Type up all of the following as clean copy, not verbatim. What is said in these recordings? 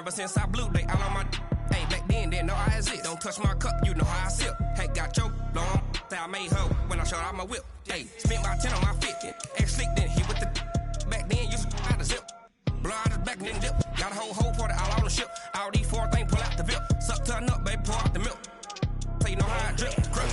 Ever since I blew, they all on my hey, back then, didn't know I exist. Don't touch my cup, you know how I sip. Hey, got your long, say I made her when I showed out my whip. Hey, spent my 10 on my 50. Ex-slick, then hit with the back then, used to out the zip. Blow out his back, then dip. Got a whole party all on the ship. All these four things, pull out the VIP. Suck to a nut, baby, pour out the milk. So you know how I drip. Crush.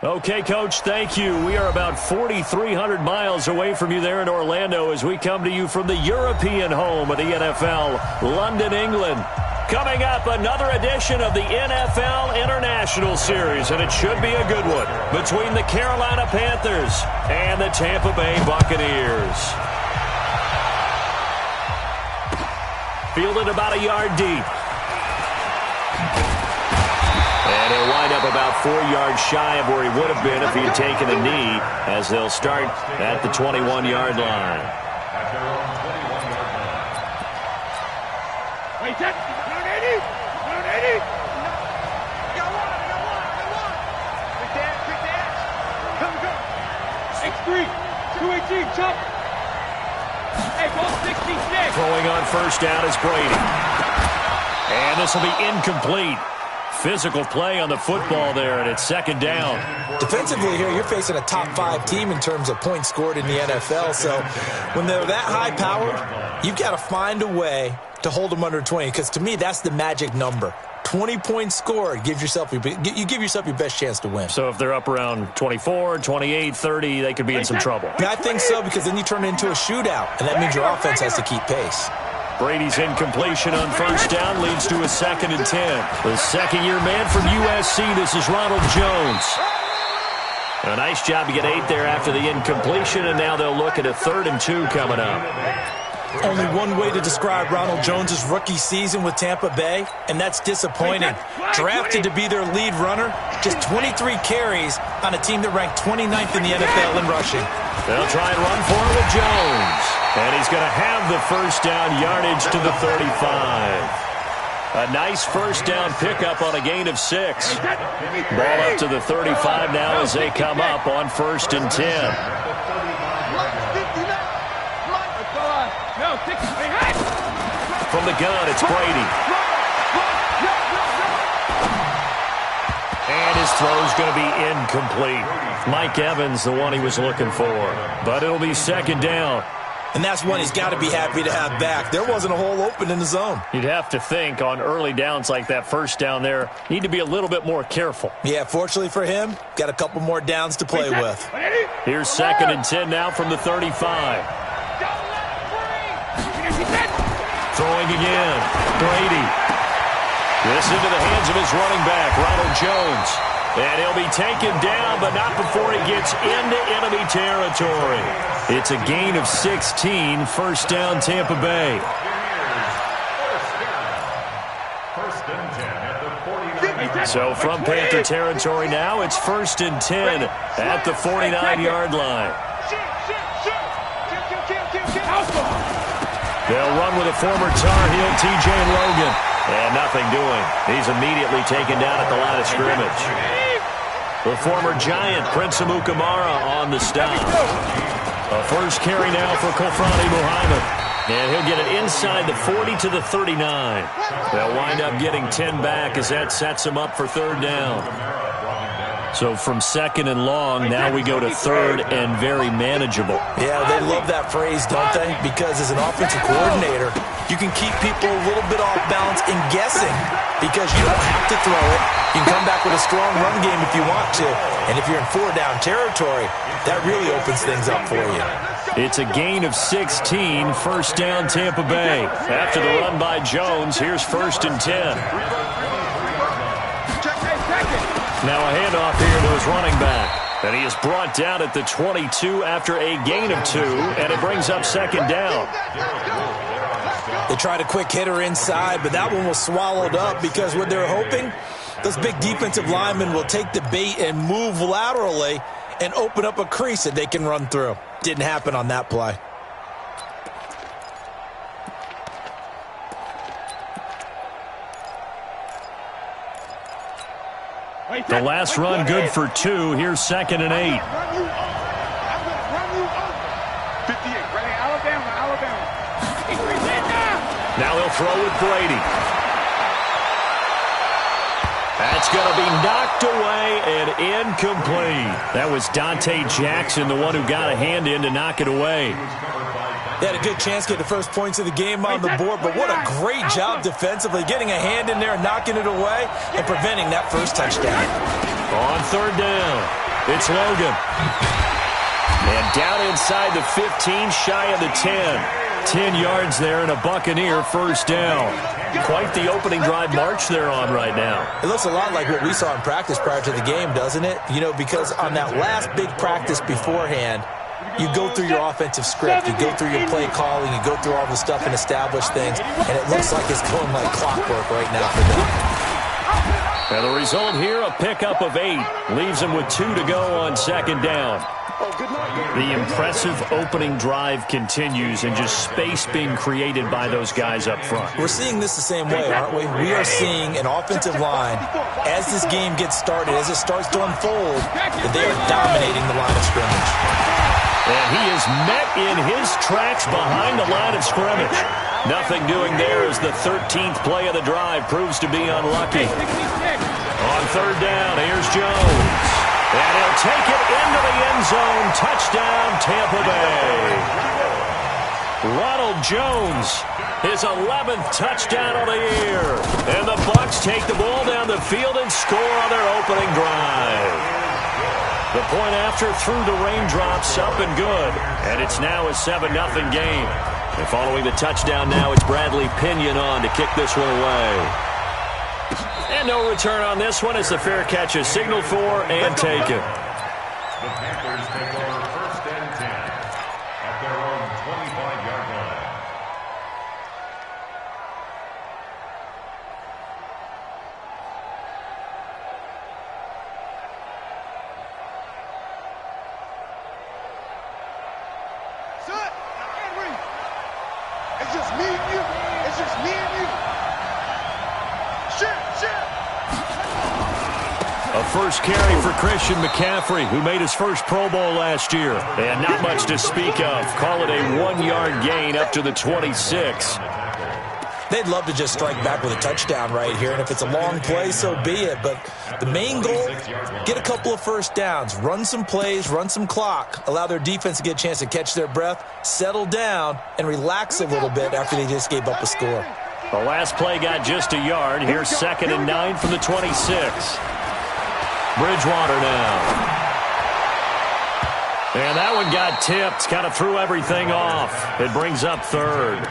Okay, Coach, thank you. We are about 4,300 miles away from you there in Orlando as we come to you from the European home of the NFL, London, England. Coming up, another edition of the NFL International Series, and it should be a good one, between the Carolina Panthers and the Tampa Bay Buccaneers. Fielded about a yard deep. And he'll wind up about 4 yards shy of where he would have been if he had taken a knee, as they'll start at the 21-yard line. Wait, check. 180. 180. Got one. Quick dash. Come. X3. 218. Jump. Hey, go 66. Throwing on first down is Brady. And this will be incomplete. Physical play on the football there, and it's second down. Defensively here, you're facing a top-5 team in terms of points scored in the NFL, so when they're that high-powered, you've got to find a way to hold them under 20, because to me, that's the magic number. 20 points scored, you give yourself your best chance to win. So if they're up around 24, 28, 30, they could be in some trouble. Yeah, I think so, because then you turn it into a shootout, and that means your offense has to keep pace. Brady's incompletion on first down leads to a 2nd and 10. The second-year man from USC, this is Ronald Jones. A nice job to get 8 there after the incompletion, and now they'll look at a 3rd and 2 coming up. Only one way to describe Ronald Jones' rookie season with Tampa Bay, and that's disappointing. Drafted to be their lead runner, just 23 carries on a team that ranked 29th in the NFL in rushing. They'll try and run for it with Jones. And he's going to have the first down yardage to the 35. A nice first down pickup on a gain of 6. Ball up to the 35 now as they come up on 1st and 10. From the gun, it's Brady. And his throw's going to be incomplete. Mike Evans, the one he was looking for. But it'll be second down. And that's one he's got to be happy to have back. There wasn't a hole open in the zone. You'd have to think on early downs like that first down there, need to be a little bit more careful. Yeah, fortunately for him, got a couple more downs to play with. Here's 2nd and 10 now from the 35. Throwing again. Brady. This into the hands of his running back, Ronald Jones. And he'll be taken down, but not before he gets into enemy territory. It's a gain of 16, first down Tampa Bay. So from Panther territory now, it's 1st and 10 at the 49-yard line. They'll run with a former Tar Heel, T.J. Logan. And nothing doing. He's immediately taken down at the line of scrimmage. The former Giant, Prince Amukamara, on the stop. A first carry now for Kofrani Muhammad. And he'll get it inside the 40 to the 39. They'll wind up getting 10 back as that sets him up for 3rd down. So from second and long, now we go to third and very manageable. Yeah, they love that phrase, don't they? Because as an offensive coordinator, you can keep people a little bit off balance and guessing because you don't have to throw it. You can come back with a strong run game if you want to. And if you're in 4-down territory, that really opens things up for you. It's a gain of 16, first down Tampa Bay. After the run by Jones, here's 1st and 10. Now a handoff here to his running back. And he is brought down at the 22 after a gain of 2, and it brings up 2nd down. They tried a quick hitter inside, but that one was swallowed up because what they're hoping, those big defensive linemen will take the bait and move laterally and open up a crease that they can run through. Didn't happen on that play. The last run good for 2. Here's 2nd and 8. 58, right in Alabama. Now he'll throw with Brady. That's going to be knocked away and incomplete. That was Dante Jackson, the one who got a hand in to knock it away. They had a good chance to get the first points of the game on the board, but what a great job defensively, getting a hand in there, knocking it away, and preventing that first touchdown. On 3rd down, it's Logan. And down inside the 15, shy of the 10. 10 yards there and a Buccaneer first down. Quite the opening drive march they're on right now. It looks a lot like what we saw in practice prior to the game, doesn't it? You know, because on that last big practice beforehand, you go through your offensive script, you go through your play calling, you go through all the stuff and establish things, and it looks like it's going like clockwork right now for them. And the result here, a pickup of 8. Leaves them with 2 to go on 2nd down. The impressive opening drive continues and just space being created by those guys up front. We're seeing this the same way, aren't we? We are seeing an offensive line, as this game gets started, as it starts to unfold, that they are dominating the line of scrimmage. And he is met in his tracks behind the line of scrimmage. Nothing doing there as the 13th play of the drive proves to be unlucky. On 3rd down, here's Jones. And he'll take it into the end zone. Touchdown, Tampa Bay. Ronald Jones, his 11th touchdown of the year. And the Bucs take the ball down the field and score on their opening drive. The point after through the raindrops, up and good. And it's now a 7-0 game. And following the touchdown now, it's Bradley Pinion on to kick this one away. And no return on this one as the fair catch is signaled for and taken. The Panthers take over 1st and 10 at their own 25-yard line. Son, Henry, it's just me and you. It's just me and you. Shit. A first carry for Christian McCaffrey, who made his first Pro Bowl last year. And not much to speak of. Call it a 1-yard gain up to the 26. They'd love to just strike back with a touchdown right here, and if it's a long play, so be it. But the main goal, get a couple of first downs, run some plays, run some clock, allow their defense to get a chance to catch their breath, settle down, and relax a little bit after they just gave up a score. The last play got just a yard. Here's 2nd and 9 from the 26. Bridgewater now. And that one got tipped. Kind of threw everything off. It brings up 3rd.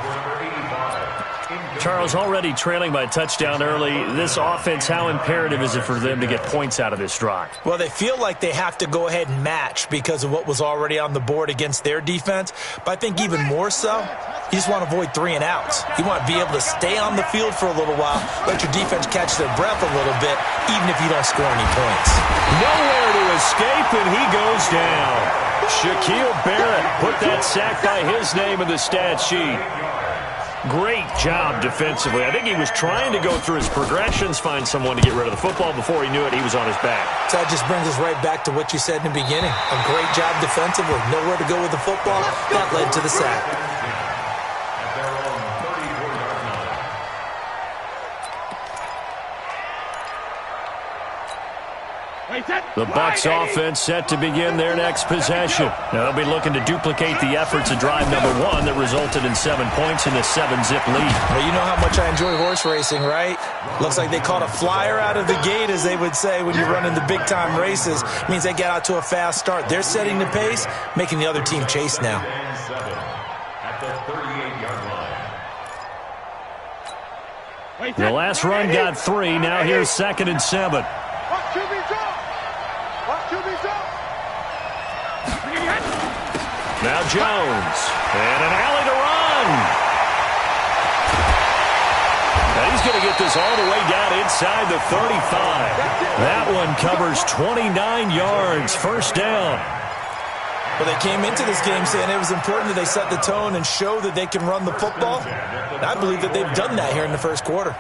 Charles, already trailing by a touchdown early. This offense, how imperative is it for them to get points out of this drive? Well, they feel like they have to go ahead and match because of what was already on the board against their defense. But I think even more so, you just want to avoid 3 and outs. You want to be able to stay on the field for a little while, let your defense catch their breath a little bit, even if you don't score any points. Nowhere to escape, and he goes down. Shaquille Barrett put that sack by his name in the stat sheet. Great job defensively. I think he was trying to go through his progressions, find someone to get rid of the football. Before he knew it, he was on his back. So that just brings us right back to what you said in the beginning. A great job defensively. Nowhere to go with the football. That led to the sack. Wait, that The Bucs offense set to begin their next possession. Now they'll be looking to duplicate the efforts of drive number 1 that resulted in 7 points in a 7-zip lead. Well, you know how much I enjoy horse racing, right? Looks like they caught a flyer out of the gate, as they would say when you're running the big-time races. It means they get out to a fast start. They're setting the pace, making the other team chase now. At the 38-yard line. The last run got 3. Now here's 2nd and 7. Now Jones. And an alley to run. And he's going to get this all the way down inside the 35. That one covers 29 yards. First down. Well, they came into this game saying it was important that they set the tone and show that they can run the football. And I believe that they've done that here in the first quarter.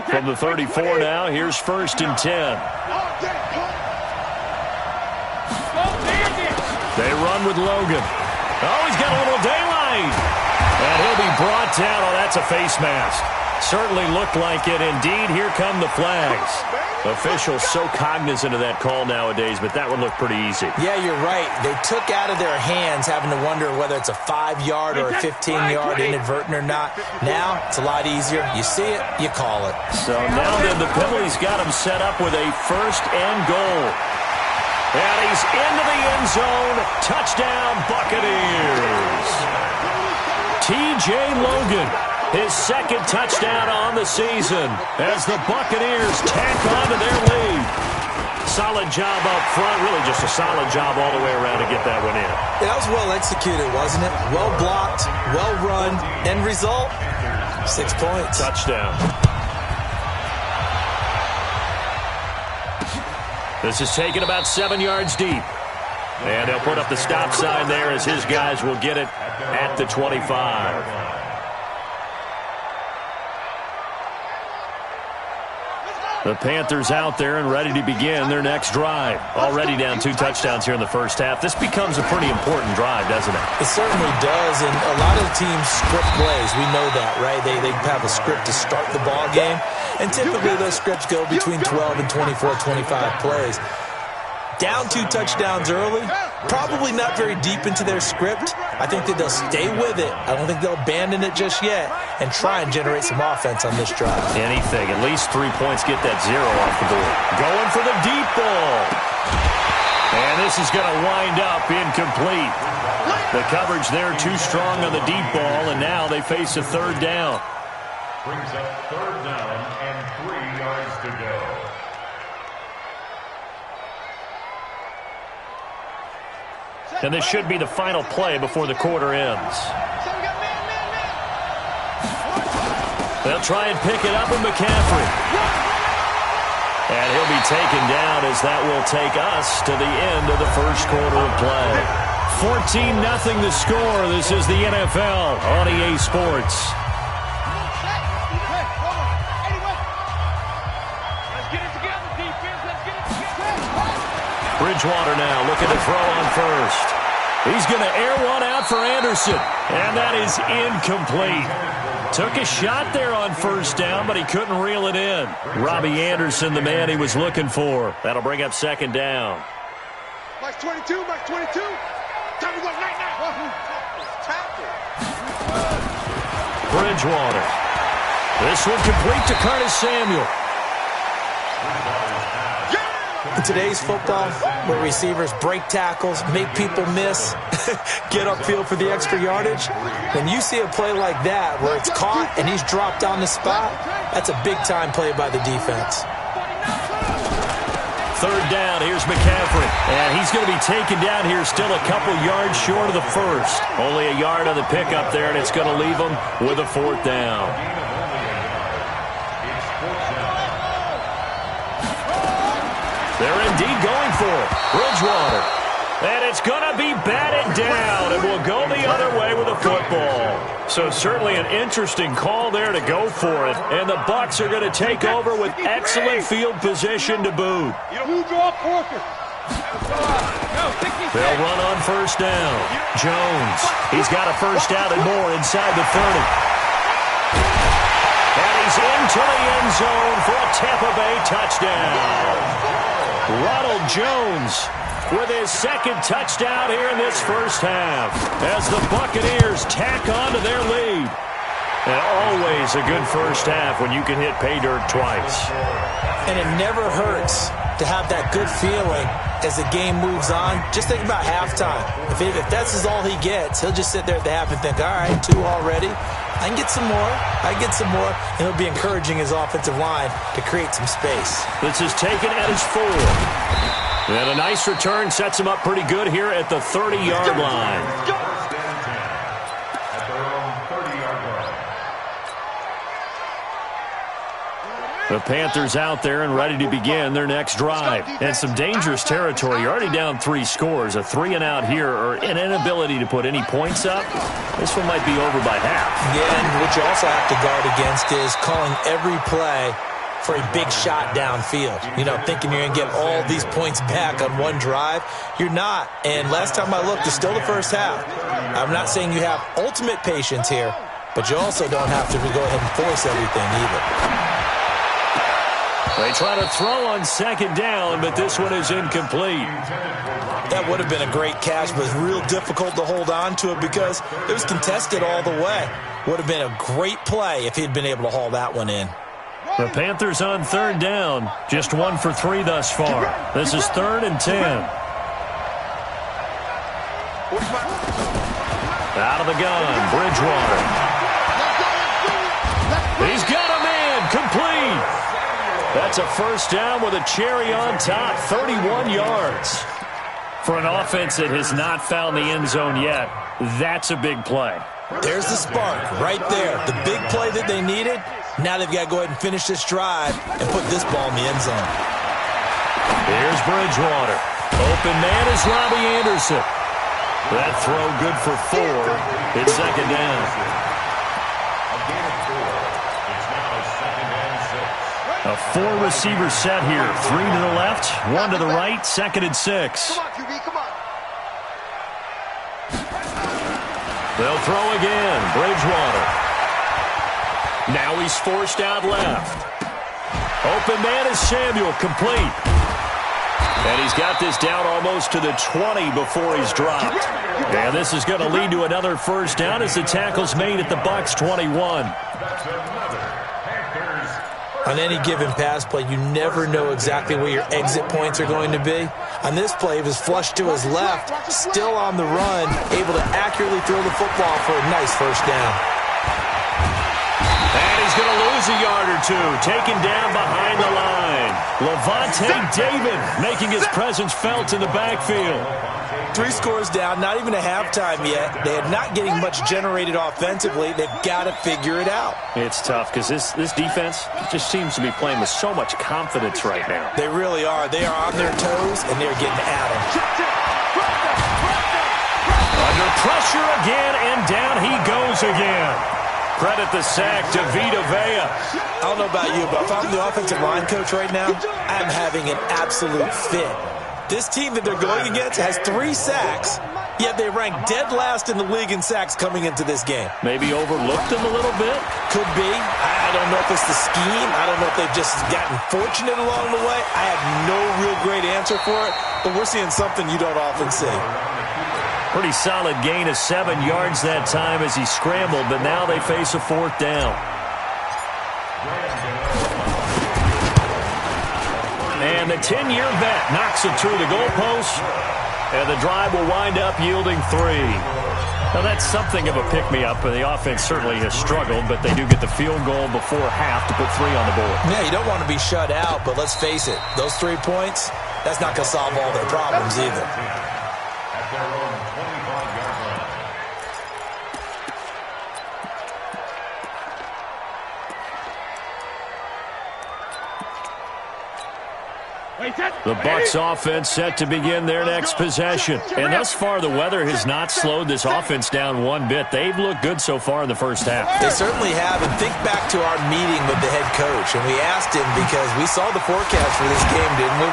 From the 34 now, here's 1st and 10. They run with Logan. Oh, he's got a little daylight. And he'll be brought down. Oh, that's a face mask. Certainly looked like it. Indeed, here come the flags. Officials so cognizant of that call nowadays, but that one looked pretty easy. Yeah, you're right. They took out of their hands having to wonder whether it's a 5-yard or a 15-yard inadvertent or not. Now, it's a lot easier. You see it, you call it. So now then the penalty's got him set up with a 1st and goal. And he's into the end zone. Touchdown, Buccaneers. T.J. Logan, his 2nd touchdown on the season as the Buccaneers tack on to their lead. Solid job up front. Really just a solid job all the way around to get that one in. That was well executed, wasn't it? Well blocked, well run. End result, 6 points. Touchdown. This is taken about 7 yards deep. And they'll put up the stop sign there as his guys will get it at the 25. The Panthers out there and ready to begin their next drive. Already down 2 touchdowns here in the first half. This becomes a pretty important drive, doesn't it? It certainly does, and a lot of teams script plays. We know that, right? They have a script to start the ball game, and typically those scripts go between 12 and 24, 25 plays. Down 2 touchdowns early, probably not very deep into their script. I think that they'll stay with it. I don't think they'll abandon it just yet and try and generate some offense on this drive. Anything. At least 3 points get that 0 off the board. Going for the deep ball. And this is going to wind up incomplete. The coverage there too strong on the deep ball, and now they face a 3rd down. Brings up 3rd down and 3 yards to go. And this should be the final play before the quarter ends. They'll try and pick it up with McCaffrey. And he'll be taken down as that will take us to the end of the first quarter of play. 14-0 the score. This is the NFL on EA Sports. Bridgewater now looking to throw on first. He's going to air one out for Anderson, and that is incomplete. Took a shot there on 1st down, but he couldn't reel it in. Robbie Anderson, the man he was looking for. That'll bring up 2nd down. Mike 22, Mike 22. Time to go night. Bridgewater. This one complete to Curtis Samuel. In today's football, where receivers break tackles, make people miss, get upfield for the extra yardage, when you see a play like that where it's caught and he's dropped on the spot, that's a big-time play by the defense. 3rd down, here's McCaffrey. And he's going to be taken down here still a couple yards short of the 1st. Only a yard on the pickup there, and it's going to leave him with a 4th down. They're indeed going for it. Bridgewater. And it's going to be batted down, and will go the other way with a football. So certainly an interesting call there to go for it. And the Bucs are going to take over with excellent field position to boot. They'll run on 1st down. Jones. He's got a 1st down and more inside the 30. And he's into the end zone for a Tampa Bay touchdown. Ronald Jones with his second touchdown here in this first half as the Buccaneers tack on to their lead. And always a good first half when you can hit pay dirt twice. And it never hurts to have that good feeling as the game moves on. Just think about halftime. If that's all he gets, he'll just sit there at the half and think, all right, 2 already. I can get some more. I can get some more. And he'll be encouraging his offensive line to create some space. This is taken at his 4. And a nice return sets him up pretty good here at the 30-yard line. First and 10 at their own 30-yard line. The Panthers out there and ready to begin their next drive. And some dangerous territory. You're already down 3 scores. A 3-and-out here or an inability to put any points up. This one might be over by half. Yeah, and what you also have to guard against is calling every play for a big shot downfield. You know, thinking you're going to get all these points back on one drive. You're not. And last time I looked, it's still the first half. I'm not saying you have ultimate patience here, but you also don't have to go ahead and force everything either. They try to throw on second down, but this one is incomplete. That would have been a great catch, but real difficult to hold on to it because it was contested all the way. Would have been a great play if he'd been able to haul that one in. The Panthers on third down. Just 1 for 3 thus far. This is 3rd and 10. Out of the gun, Bridgewater. He's got him in, complete. That's a first down with a cherry on top, 31 yards. For an offense that has not found the end zone yet, that's a big play. There's the spark right there. The big play that they needed. Now they've got to go ahead and finish this drive and put this ball in the end zone. Here's Bridgewater. Open man is Robbie Anderson. That throw good for 4. It's second down. A gain of 4. It's now 2nd and 6. A 4-receiver set here. 3 to the left, 1 to the right, 2nd and 6. Come on, QB, come on. They'll throw again. Bridgewater. Now he's forced out left. Open man is Samuel, complete. And he's got this down almost to the 20 before he's dropped. And this is going to lead to another first down as the tackle's made at the Bucs 21. That's another Panthers. On any given pass play, you never know exactly where your exit points are going to be. On this play, he was flushed to his left, still on the run, able to accurately throw the football for a nice first down. And he's going to lose a yard or 2, taken down behind the line. Levante David making his presence felt in the backfield. 3 scores down, not even a halftime yet. They are not getting much generated offensively. They've got to figure it out. It's tough because this defense just seems to be playing with so much confidence right now. They really are. They are on their toes, and they're getting at them. Under pressure again, and down he goes again. Credit the sack to Vita Vea. I don't know about you, but if I'm the offensive line coach right now, I'm having an absolute fit. This team that they're going against has 3 sacks, yet they rank dead last in the league in sacks coming into this game. Maybe overlooked them a little bit? Could be. I don't know if it's the scheme. I don't know if they've just gotten fortunate along the way. I have no real great answer for it, but we're seeing something you don't often see. Pretty solid gain of 7 yards that time as he scrambled, but now they face a 4th down. And the 10-year vet knocks it through the goalpost, and the drive will wind up yielding 3. Now, that's something of a pick-me-up, and the offense certainly has struggled, but they do get the field goal before half to put 3 on the board. Yeah, you don't want to be shut out, but let's face it, those 3 points, that's not going to solve all their problems either. At their own 25-yard line. The Bucs offense set to begin their next possession. And thus far, the weather has not slowed this offense down one bit. They've looked good so far in the first half. They certainly have. And think back to our meeting with the head coach. And we asked him, because we saw the forecast for this game, didn't we?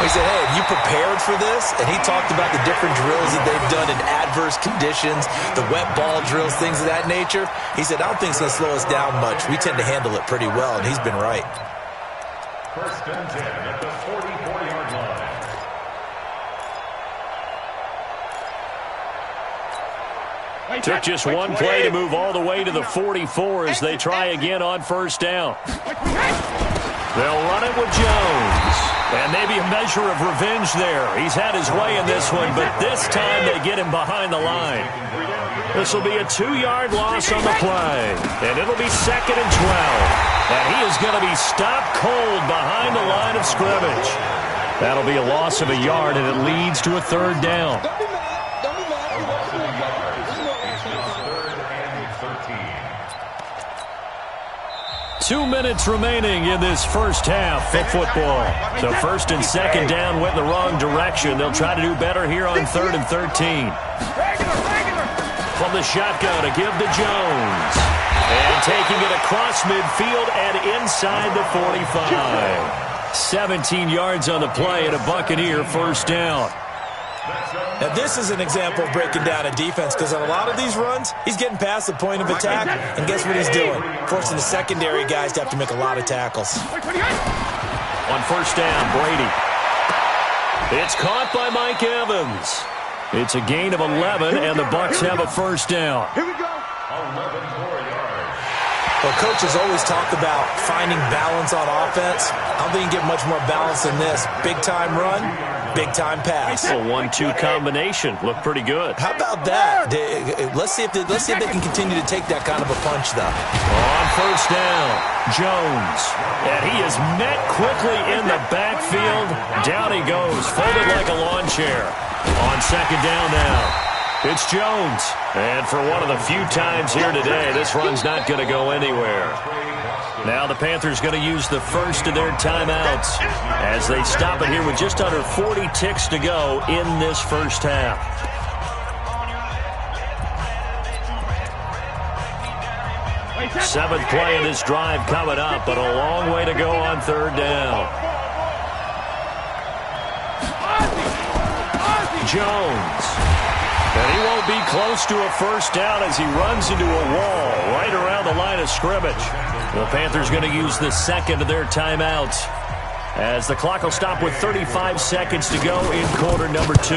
We said, hey, have you prepared for this? And he talked about the different drills that they've done in adverse conditions, the wet ball drills, things of that nature. He said, I don't think it's going to slow us down much. We tend to handle it pretty well, and he's been right. First and 10 at the 44-yard line. Took just one play to move all the way to the 44 as they try again on first down. They'll run it with Jones. And maybe a measure of revenge there. He's had his way in this one, but this time they get him behind the line. This will be a 2-yard loss on the play. And it'll be 2nd and 12. And he is going to be stopped cold behind the line of scrimmage. That'll be a loss of a yard, and it leads to a 3rd down. 2 minutes remaining in this first half of football. So 1st and 2nd down went in the wrong direction. They'll try to do better here on 3rd and 13. From the shotgun to give to Jones. And taking it across midfield and inside the 45. 17 yards on the play and a Buccaneer first down. Now, this is an example of breaking down a defense, because on a lot of these runs, he's getting past the point of attack, and guess what he's doing? Forcing the secondary guys to have to make a lot of tackles. On first down, Brady. It's caught by Mike Evans. It's a gain of 11, and the Bucs have a first down. Here we go. 11 more yards. Well, coaches always talk about finding balance on offense. I don't think you can get much more balance than this. Big-time run, big-time pass. A 1-2 combination. Looked pretty good. How about that? Let's see if they can continue to take that kind of a punch, though. On first down, Jones. And he is met quickly in the backfield. Down he goes, folded like a lawn chair. On second down now, it's Jones. And for one of the few times here today, this run's not going to go anywhere. Now the Panthers going to use the first of their timeouts as they stop it here with just under 40 ticks to go in this first half. Seventh play of this drive coming up, but a long way to go on third down. Jones. And he won't be close to a first down as he runs into a wall right around the line of scrimmage. The Panthers going to use the second of their timeouts as the clock will stop with 35 seconds to go in quarter number 2.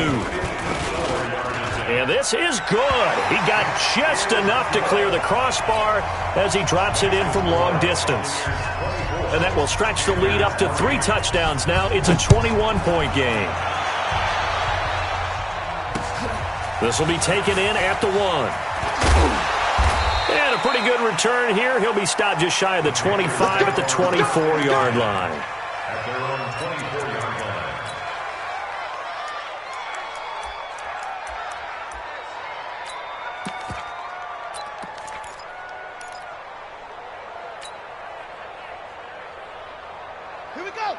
And this is good. He got just enough to clear the crossbar as he drops it in from long distance. And that will stretch the lead up to 3 touchdowns now. It's a 21-point game. This will be taken in at the 1. And a pretty good return here. He'll be stopped just shy of the 25 at the 24-yard line. At their own 24-yard line.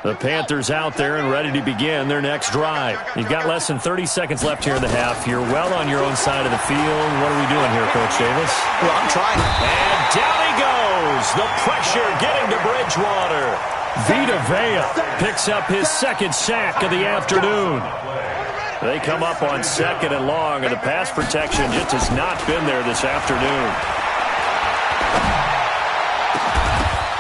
The Panthers out there and ready to begin their next drive. You've got less than 30 seconds left here in the half. You're well on your own side of the field. What are we doing here, Coach Davis? Well, I'm trying. And down he goes. The pressure getting to Bridgewater. Vita Vea picks up his second sack of the afternoon. They come up on 2nd and long, and the pass protection just has not been there this afternoon.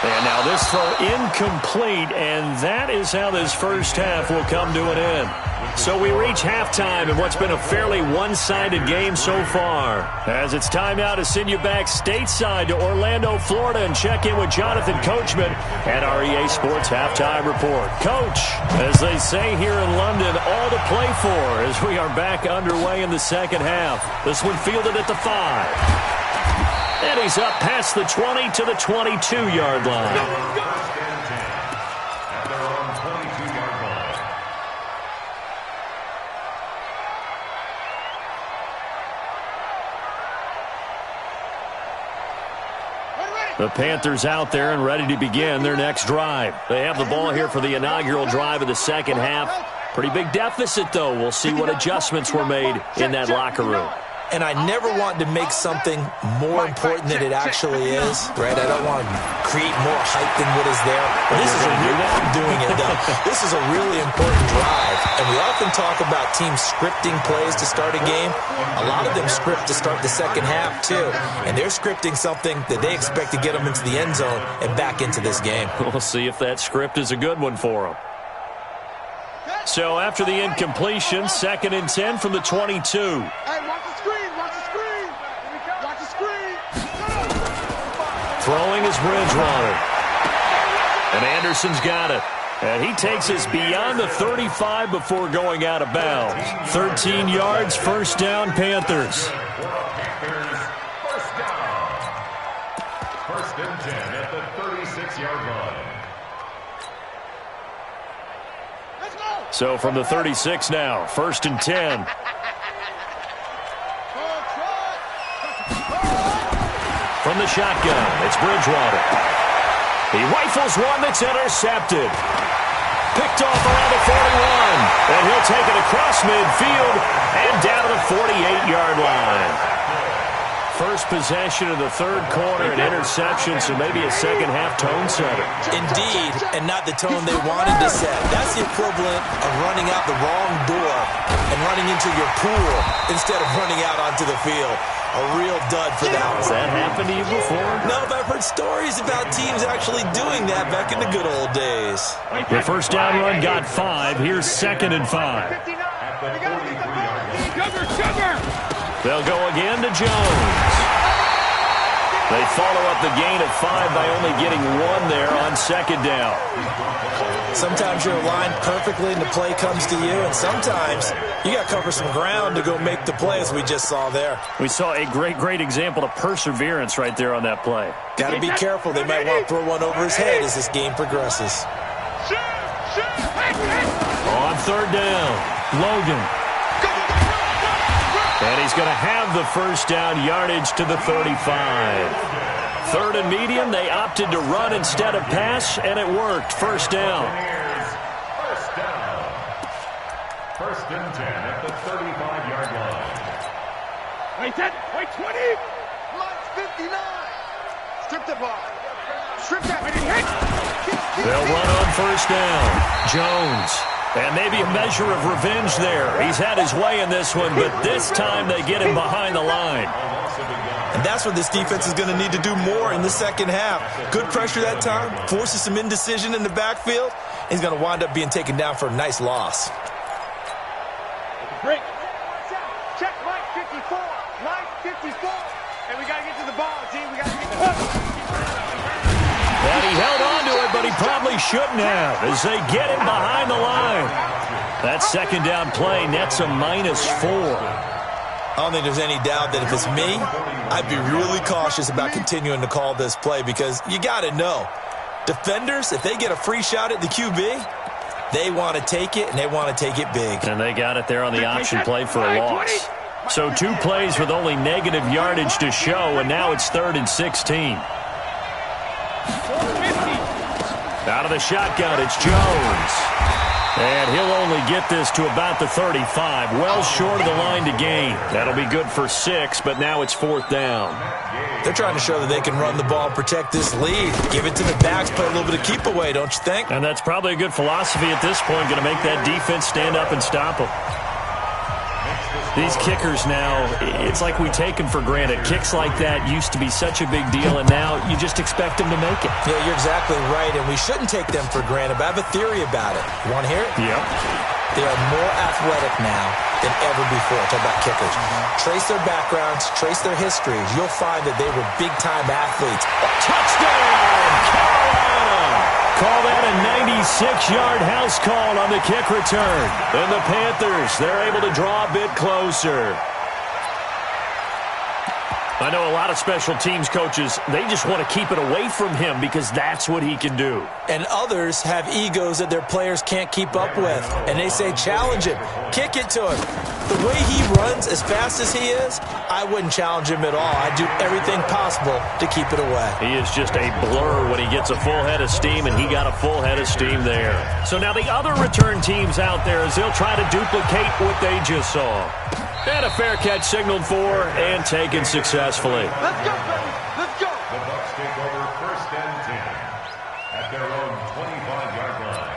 And now this throw incomplete, and that is how this first half will come to an end. So we reach halftime in what's been a fairly one-sided game so far. As it's time now to send you back stateside to Orlando, Florida, and check in with Jonathan Coachman at our EA Sports Halftime Report. Coach, as they say here in London, all to play for as we are back underway in the second half. This one fielded at the 5. And he's up past the 20 to the 22-yard line. At their own 22-yard line. The Panthers out there and ready to begin their next drive. They have the ball here for the inaugural drive of the second half. Pretty big deficit, though. We'll see what adjustments were made in that locker room. And I never want to make something more important than it actually is, right? I don't want to create more hype than what is there. But this is a real I'm doing it, though. This is a really important drive. And we often talk about teams scripting plays to start a game. A lot of them script to start the second half, too. And they're scripting something that they expect to get them into the end zone and back into this game. We'll see if that script is a good one for them. So after the incompletion, 2nd and 10 from the 22. Hey, watch the screen, watch the screen. Watch the screen. Throwing is Bridgewater. And Anderson's got it. And he takes us beyond the 35 before going out of bounds. 13 yards, first down, Panthers. First down. First and 10 at the 36-yard line. So from the 36 now, 1st and 10. From the shotgun, it's Bridgewater. He rifles one that's intercepted. Picked off around the 41. And he'll take it across midfield and down to the 48-yard line. First possession of the third quarter, an interception, so maybe a second-half tone setter. Indeed, and not the tone they wanted to set. That's the equivalent of running out the wrong door and running into your pool instead of running out onto the field. A real dud for that one. Has that happened to you before? No, but I've heard stories about teams actually doing that back in the good old days. The first down run got 5. Here's 2nd and 5. They'll go again to Jones. They follow up the gain of 5 by only getting 1 there on 2nd down. Sometimes you're aligned perfectly and the play comes to you, and sometimes you got to cover some ground to go make the play, as we just saw there. We saw a great example of perseverance right there on that play. Got to be careful. They might want to throw one over his head as this game progresses. On 3rd down, Logan. And he's going to have the first down, yardage to the 35. 3rd and medium, they opted to run instead of pass, and it worked. First down. First down. First and 10 at the 35-yard line. Wait 10, wait 20. Line 59. Strip the ball. Strip that. They'll run on first down. Jones. And maybe a measure of revenge there. He's had his way in this one, but this time they get him behind the line. And that's what this defense is going to need to do more in the second half. Good pressure that time, forces some indecision in the backfield. He's going to wind up being taken down for a nice loss. Break. Check line 54. Line 54. And we got to get to the ball, team. We got to get to the ball. And he held on to it, but he probably shouldn't have as they get him behind the line. That second down play nets a -4. I don't think there's any doubt that if it's me, I'd be really cautious about continuing to call this play because you got to know, defenders, if they get a free shot at the QB, they want to take it, and they want to take it big. And they got it there on the option play for a loss. So 2 plays with only negative yardage to show, and now it's 3rd and 16. Out of the shotgun, it's Jones. And he'll only get this to about the 35, well short of the line to gain. That'll be good for 6, but now it's 4th down. They're trying to show that they can run the ball and protect this lead. Give it to the backs, play a little bit of keep away, don't you think? And that's probably a good philosophy at this point, going to make that defense stand up and stop them. These kickers now, it's like we take them for granted. Kicks like that used to be such a big deal, and now you just expect them to make it. Yeah, you're exactly right, and we shouldn't take them for granted, but I have a theory about it. You want to hear it? Yep. They are more athletic now than ever before. Talk about kickers. Trace their backgrounds, trace their histories. You'll find that they were big-time athletes. Touchdown, Carolina! Call that a 96-yard house call on the kick return. And the Panthers, they're able to draw a bit closer. I know a lot of special teams coaches, they just want to keep it away from him because that's what he can do. And others have egos that their players can't keep up with. And they say, challenge him, kick it to him. The way he runs as fast as he is, I wouldn't challenge him at all. I'd do everything possible to keep it away. He is just a blur when he gets a full head of steam, and he got a full head of steam there. So now the other return teams out there as they'll try to duplicate what they just saw. And a fair catch signaled for and taken successfully. Let's go, baby. Let's go. The Bucs take over 1st and 10 at their own 25-yard line.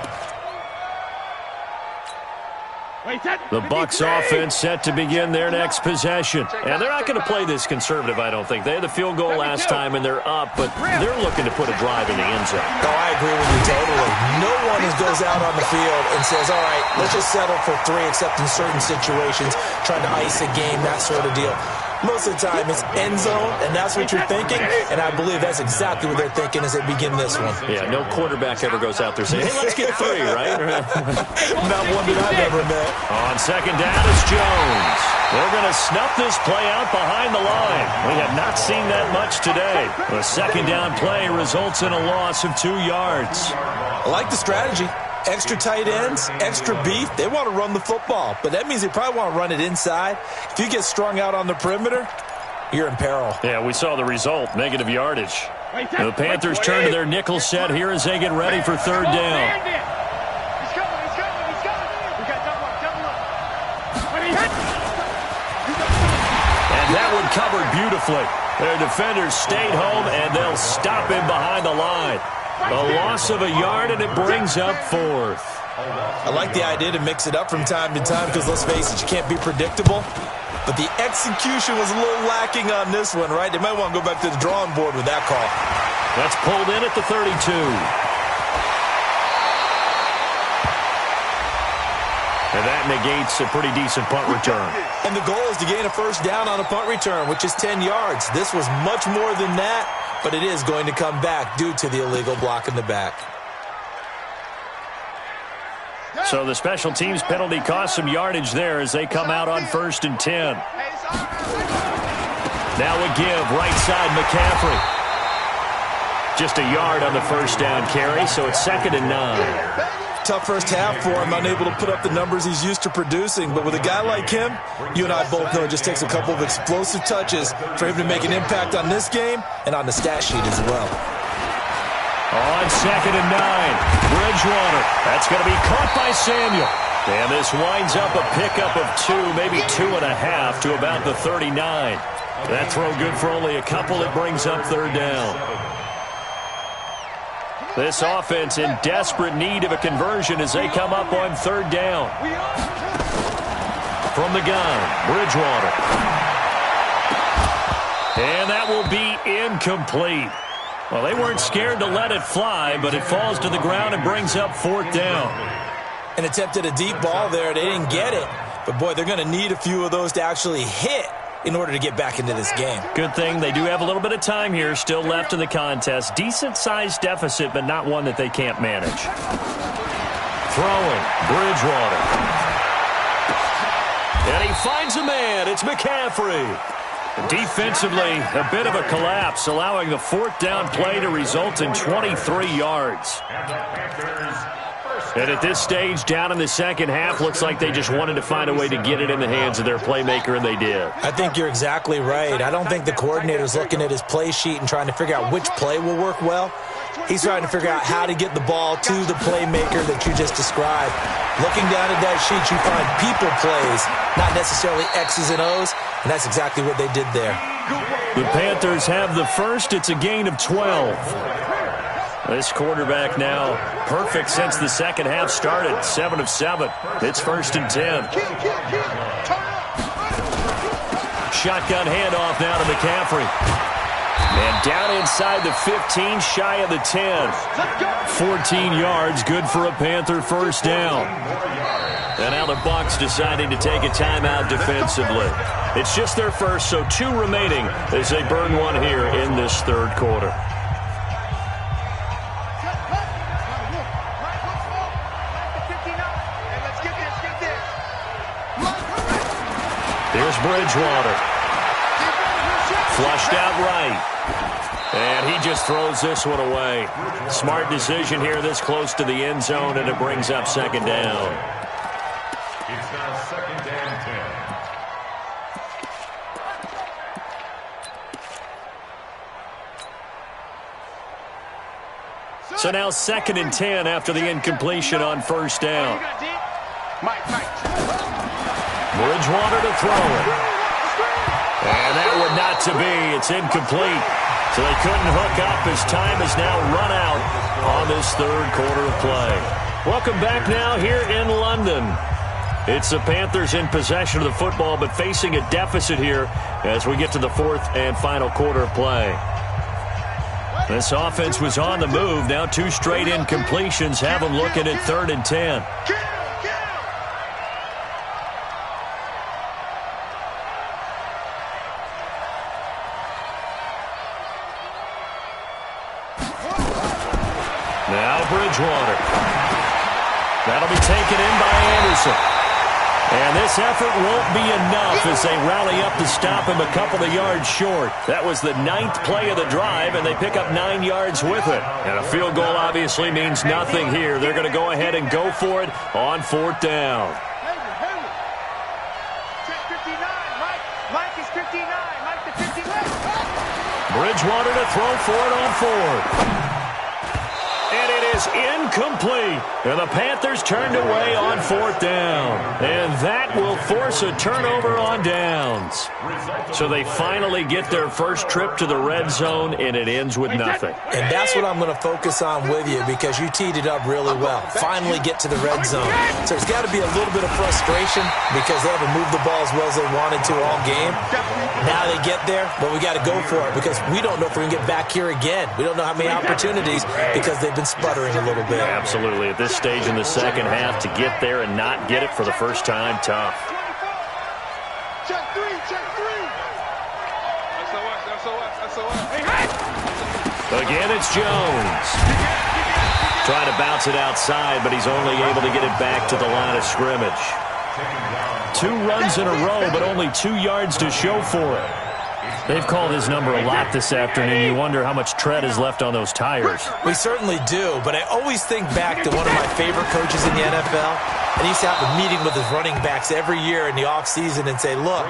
The Bucs offense set to begin their next possession. And they're not going to play this conservative, I don't think. They had the field goal last time, and they're up, but they're looking to put a drive in the end zone. Oh, I agree with you totally. No one goes out on the field and says, all right, let's just settle for 3, except in certain situations, trying to ice a game, that sort of deal. Most of the time, it's end zone, and that's what you're thinking, and I believe that's exactly what they're thinking as they begin this one. Yeah, no quarterback ever goes out there saying, hey, let's get 3, right? Not one that I've ever met. On second down, it's Jones. They're going to snuff this play out behind the line. We have not seen that much today. The second down play results in a loss of 2 yards. I like the strategy. Extra tight ends, extra beef. They want to run the football, but that means they probably want to run it inside. If you get strung out on the perimeter, you're in peril. Yeah, we saw the result, negative yardage. The Panthers turn to their nickel set here as they get ready for 3rd down. He's coming. We got double up. And that one covered beautifully. Their defenders stayed home, and they'll stop him behind the line. A loss of a yard, and it brings up 4th. I like the idea to mix it up from time to time because, let's face it, you can't be predictable. But the execution was a little lacking on this one, right? They might want to go back to the drawing board with that call. That's pulled in at the 32. And that negates a pretty decent punt return. And the goal is to gain a 1st down on a punt return, which is 10 yards. This was much more than that, but it is going to come back due to the illegal block in the back. So the special teams penalty cost some yardage there as they come out on 1st and 10. Now a give, right side, McCaffrey. Just a yard on the 1st down carry, so it's 2nd and 9. Tough first half for him, unable to put up the numbers he's used to producing. But with a guy like him, you and I both know it just takes a couple of explosive touches for him to make an impact on this game and on the stat sheet as well. On 2nd and 9, Bridgewater. That's going to be caught by Samuel. And this winds up a pickup of 2, maybe 2.5 to about the 39. That throw good for only a couple. It brings up 3rd down. This offense in desperate need of a conversion as they come up on 3rd down. From the gun, Bridgewater. And that will be incomplete. Well, they weren't scared to let it fly, but it falls to the ground and brings up 4th down. And attempted a deep ball there. They didn't get it. But, boy, they're going to need a few of those to actually hit in order to get back into this game. Good thing they do have a little bit of time here still left in the contest. Decent-sized deficit, but not one that they can't manage. Throwing, Bridgewater. And he finds a man. It's McCaffrey. Defensively, a bit of a collapse, allowing the 4th down play to result in 23 yards. And at this stage, down in the second half, looks like they just wanted to find a way to get it in the hands of their playmaker, and they did. I think you're exactly right. I don't think the coordinator's looking at his play sheet and trying to figure out which play will work well. He's trying to figure out how to get the ball to the playmaker that you just described. Looking down at that sheet, you find people plays, not necessarily X's and O's, and that's exactly what they did there. The Panthers have the first. It's a gain of 12. This quarterback now perfect since the second half started. 7 of 7. It's 1st and 10. Shotgun handoff now to McCaffrey. And down inside the 15, shy of the 10. 14 yards, good for a Panther 1st down. And now the Bucs deciding to take a timeout defensively. It's just their first, so 2 remaining as they burn one here in this 3rd quarter. Here's Bridgewater. Flushed out right. And he just throws this one away. Smart decision here this close to the end zone, and it brings up second down. It's now second and 10. So now second and 10 after the incompletion on first down. Bridgewater to throw it. And that would not to be. It's incomplete. So they couldn't hook up as time has now run out on this third quarter of play. Welcome back now here in London. It's the Panthers in possession of the football, but facing a deficit here as we get to the fourth and final quarter of play. This offense was on the move. Now 2 straight incompletions have them looking at 3rd and 10. Now Bridgewater. That'll be taken in by Anderson. And this effort won't be enough as they rally up to stop him a couple of yards short. That was the 9th play of the drive, and they pick up 9 yards with it. And a field goal obviously means nothing here. They're going to go ahead and go for it on 4th down. Bridgewater to throw for it on 4th. And it is incomplete. And the Panthers turned away on 4th down. And that will force a turnover on downs. So they finally get their first trip to the red zone, and it ends with nothing. And that's what I'm going to focus on with you because you teed it up really well. Finally get to the red zone. So there's got to be a little bit of frustration because they haven't moved the ball as well as they wanted to all game. Now they get there, but we got to go for it because we don't know if we can get back here again. We don't know how many opportunities because they've been sputtering a little bit. Absolutely. At this stage in the second half, to get there and not get it for the first time, tough. Check 3, check 3. Again, it's Jones. Trying to bounce it outside, but he's only able to get it back to the line of scrimmage. 2 runs in a row, but only 2 yards to show for it. They've called his number a lot this afternoon. You wonder how much tread is left on those tires. We certainly do, but I always think back to one of my favorite coaches in the NFL. And he used to have a meeting with his running backs every year in the offseason and say, look,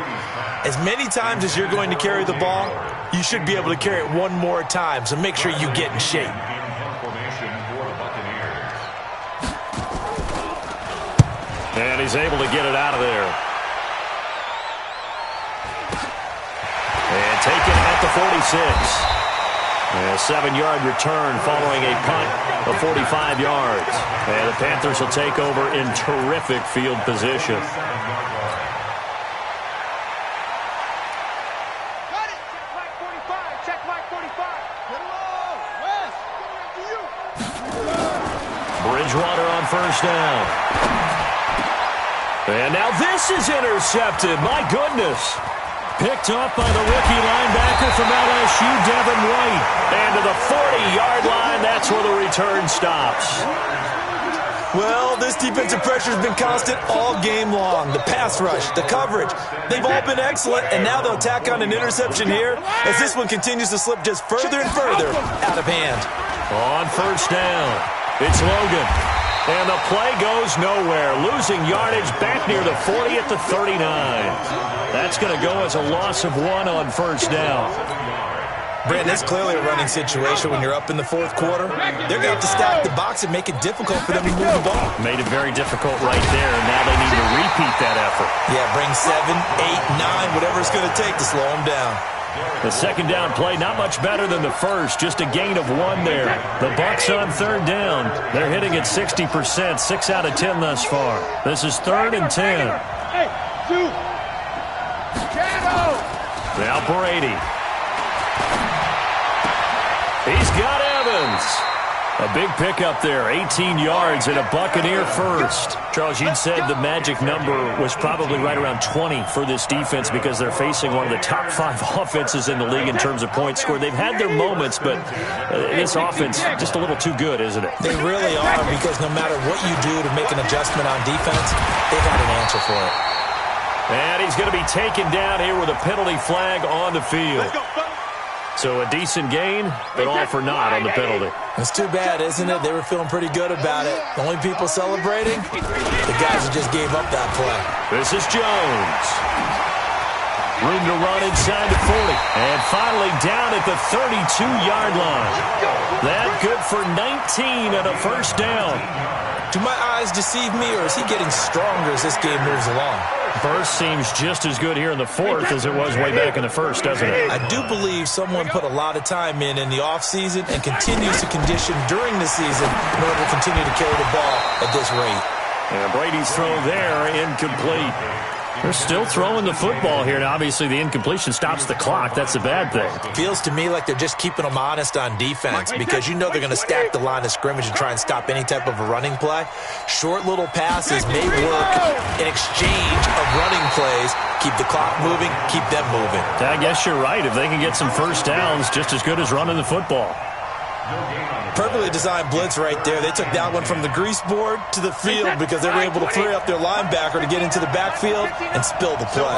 as many times as you're going to carry the ball, you should be able to carry it one more time, so make sure you get in shape. And he's able to get it out of there. And taken at the 46. A 7-yard return following a punt of 45 yards. And the Panthers will take over in terrific field position. Bridgewater on first down. And now this is intercepted. My goodness. Picked up by the rookie linebacker from LSU, Devin White. And to the 40-yard line, that's where the return stops. Well, this defensive pressure has been constant all game long. The pass rush, the coverage, they've all been excellent, and now they'll tack on an interception here as this one continues to slip just further and further out of hand. On first down, it's Logan. And the play goes nowhere. Losing yardage back near the 40 at the 39. That's going to go as a loss of 1 on first down. Brandon, it's clearly a running situation when you're up in the fourth quarter. They're going to have to stack the box and make it difficult for them to move the ball. Made it very difficult right there, and now they need to repeat that effort. Yeah, bring 7, 8, 9, whatever it's going to take to slow them down. The second down play, not much better than the first, just a gain of 1 there. The Bucs on third down. They're hitting at 60%, 6 out of 10 thus far. This is 3rd and 10. Hey, 2. Now Brady. He's got Evans. A big pickup there, 18 yards and a Buccaneer first. Charles, you'd said the magic number was probably right around 20 for this defense because they're facing one of the top 5 offenses in the league in terms of points scored. They've had their moments, but this offense just a little too good, isn't it? They really are because no matter what you do to make an adjustment on defense, they've had an answer for it. And he's going to be taken down here with a penalty flag on the field. So a decent gain, but all for naught on the penalty. It's too bad, isn't it? They were feeling pretty good about it. The only people celebrating, the guys who just gave up that play. This is Jones. Room to run inside the 40. And finally down at the 32-yard line. That good for 19 and a first down. Do my eyes deceive me, or is he getting stronger as this game moves along? Burst seems just as good here in the fourth as it was way back in the first, doesn't it? I do believe someone put a lot of time in the offseason and continues to condition during the season in order to continue to carry the ball at this rate. And Brady's throw there, incomplete. They're still throwing the football here, and obviously the incompletion stops the clock. That's a bad thing. Feels to me like they're just keeping them honest on defense because you know they're going to stack the line of scrimmage and try and stop any type of a running play. Short little passes may work in exchange of running plays. Keep the clock moving, keep them moving. I guess you're right. If they can get some first downs, just as good as running the football. Perfectly designed blitz right there. They took that one from the grease board to the field because they were able to free up their linebacker to get into the backfield and spill the play.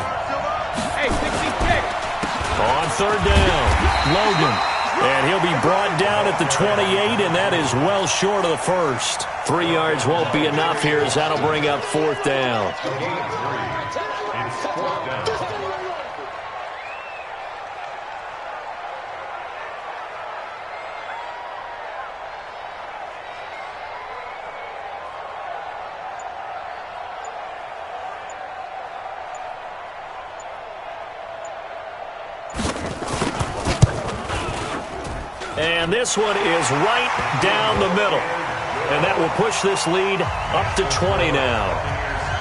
On third down, Logan. And he'll be brought down at the 28, and that is well short of the first. 3 yards won't be enough here as that'll bring up fourth down. And this one is right down the middle. And that will push this lead up to 20 now.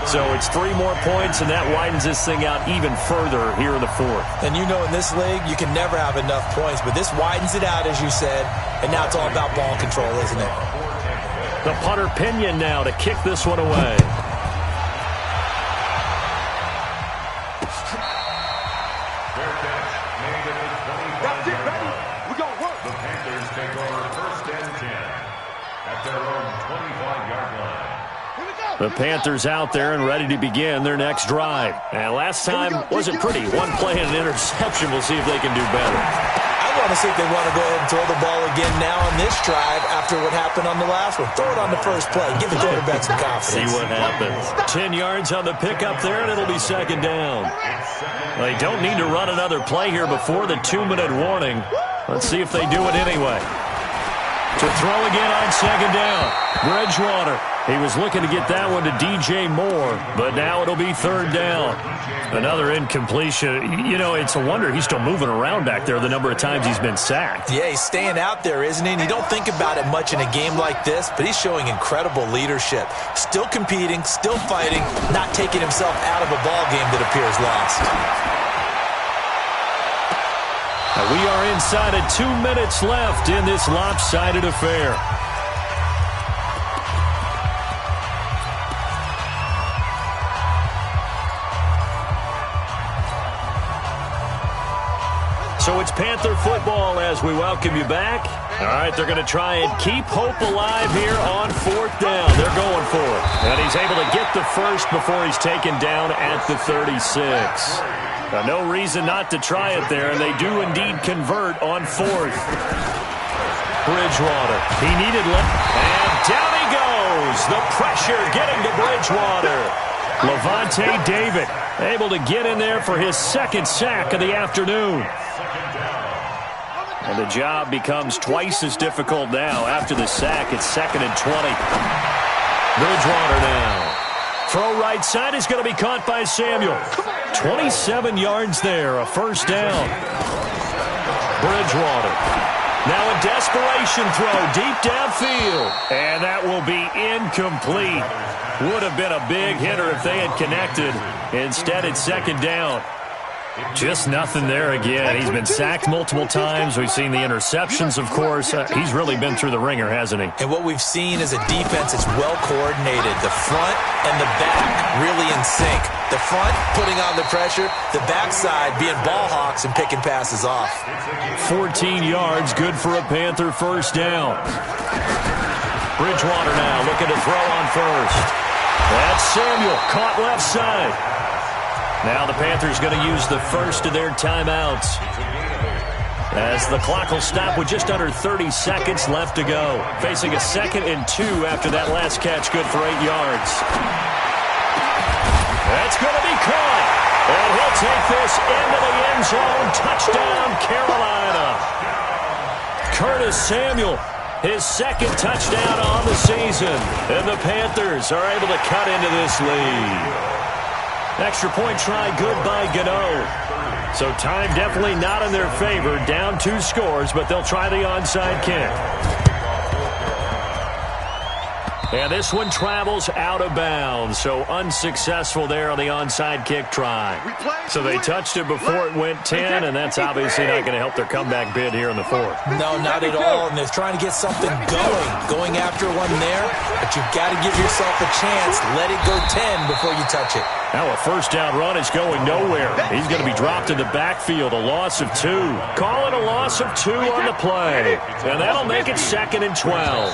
So it's 3 more points, and that widens this thing out even further here in the fourth. And you know in this league, you can never have enough points. But this widens it out, as you said. And now it's all about ball control, isn't it? The punter Pinion now to kick this one away. The Panthers out there and ready to begin their next drive. And last time wasn't pretty. One play and an interception. We'll see if they can do better. I want to see if they want to go ahead and throw the ball again now on this drive after what happened on the last one. Throw it on the first play. Give the quarterback some confidence. See what happens. 10 yards on the pickup there, and it'll be second down. They don't need to run another play here before the 2-minute warning. Let's see if they do it anyway. To throw again on second down. Bridgewater. He was looking to get that one to DJ Moore, but now it'll be third down. Another incompletion. You know, it's a wonder he's still moving around back there the number of times he's been sacked. Yeah, he's staying out there, isn't he? And you don't think about it much in a game like this, but he's showing incredible leadership. Still competing, still fighting, not taking himself out of a ball game that appears lost. We are inside of 2 minutes left in this lopsided affair. So it's Panther football as we welcome you back. All right, they're going to try and keep hope alive here on fourth down. They're going for it. And he's able to get the first before he's taken down at the 36. No reason not to try it there, and they do indeed convert on fourth. Bridgewater, he needed left, and down he goes. The pressure getting to Bridgewater. Levante David able to get in there for his second sack of the afternoon. And the job becomes twice as difficult now. After the sack, it's 2nd and 20. Bridgewater now. Throw right side is going to be caught by Samuel. 27 yards there, a first down. Bridgewater. Now a desperation throw deep downfield. And that will be incomplete. Would have been a big hitter if they had connected. Instead, it's second down. Just nothing there again. He's been sacked multiple times. We've seen the interceptions, of course. He's really been through the ringer, hasn't he? And what we've seen is a defense that's well coordinated. The front and the back really in sync. The front putting on the pressure, the backside being ball hawks and picking passes off. 14 yards, good for a Panther first down. Bridgewater now looking to throw on first. That's Samuel, caught left side. Now the Panthers going to use the first of their timeouts, as the clock will stop with just under 30 seconds left to go. Facing a 2nd and 2 after that last catch, good for 8 yards. That's going to be caught. And he'll take this into the end zone. Touchdown, Carolina. Curtis Samuel, his 2nd touchdown on the season. And the Panthers are able to cut into this lead. Extra point try good by Gano. So time definitely not in their favor. Down 2 scores, but they'll try the onside kick. And this one travels out of bounds, so unsuccessful there on the onside kick try. So they touched it before it went 10, and that's obviously not going to help their comeback bid here in the 4th. No, not at all, and they're trying to get something going after one there, but you've got to give yourself a chance. Let it go 10 before you touch it. Now a first down run is going nowhere. He's going to be dropped in the backfield, a loss of 2. Call it a loss of 2 on the play, and that'll make it 2nd and 12.